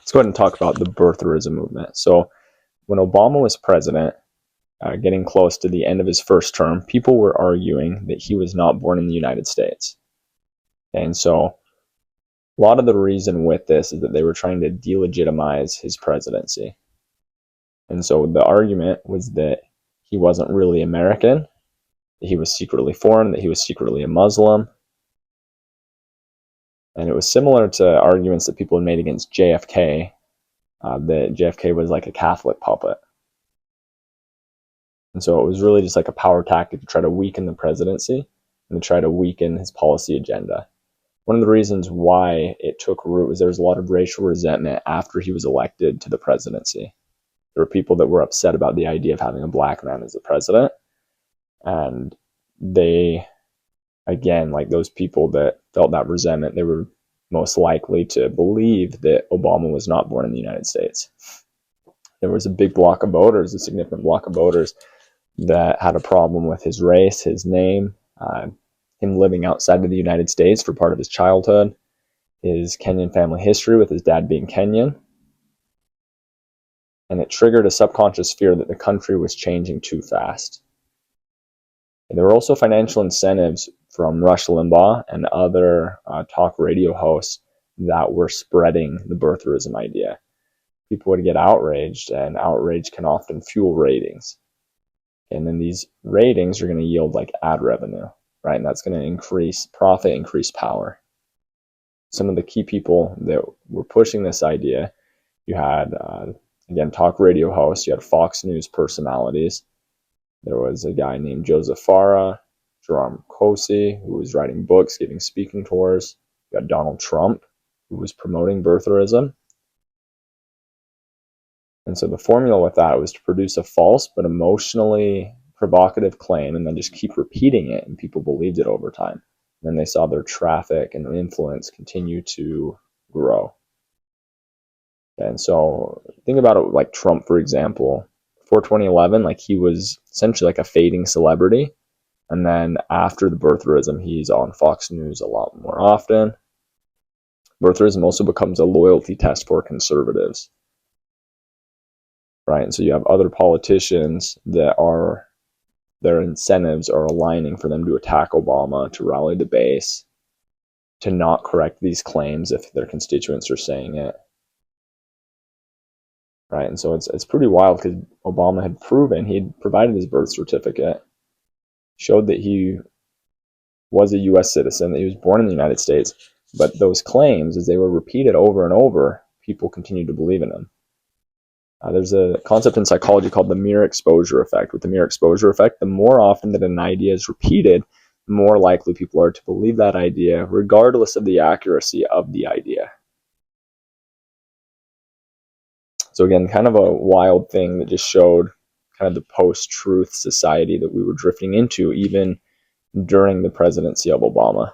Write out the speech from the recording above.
let's go ahead and talk about the birtherism movement. So when Obama was president, getting close to the end of his first term, people were arguing that he was not born in the United States. And so a lot of the reason with this is that they were trying to delegitimize his presidency. And so the argument was that he wasn't really American, that he was secretly foreign, that he was secretly a Muslim. And it was similar to arguments that people had made against JFK, that JFK was like a Catholic puppet. And so it was really just like a power tactic to try to weaken the presidency and to try to weaken his policy agenda. One of the reasons why it took root was there was a lot of racial resentment after he was elected to the presidency. There were people that were upset about the idea of having a black man as the president. And they, again, like those people that felt that resentment, they were most likely to believe that Obama was not born in the United States. There was a big block of voters, a significant block of voters that had a problem with his race, his name, him living outside of the United States for part of his childhood, his Kenyan family history with his dad being Kenyan. And it triggered a subconscious fear that the country was changing too fast. And there were also financial incentives from Rush Limbaugh and other talk radio hosts that were spreading the birtherism idea. People would get outraged, and outrage can often fuel ratings. And then these ratings are going to yield like ad revenue, right? And that's going to increase profit, increase power. Some of the key people that were pushing this idea, you had, again, talk radio hosts, you had Fox News personalities. There was a guy named Joseph Farah, Jerome Cosi, who was writing books, giving speaking tours. You had Donald Trump, who was promoting birtherism. And so the formula with that was to produce a false but emotionally provocative claim and then just keep repeating it, and people believed it over time. And then they saw their traffic and influence continue to grow. And so think about it like Trump, for example. Before 2011, like he was essentially like a fading celebrity. And then after the birtherism, he's on Fox News a lot more often. Birtherism also becomes a loyalty test for conservatives. Right? And so you have other politicians that are, their incentives are aligning for them to attack Obama, to rally the base, to not correct these claims if their constituents are saying it. Right? And so it's pretty wild because Obama had proven, he'd provided his birth certificate, showed that he was a U.S. citizen, that he was born in the United States. But those claims, as they were repeated over and over, people continued to believe in them. There's a concept in psychology called the mere exposure effect. With the mere exposure effect, the more often that an idea is repeated, the more likely people are to believe that idea, regardless of the accuracy of the idea. So again, kind of a wild thing that just showed kind of the post-truth society that we were drifting into, even during the presidency of Obama.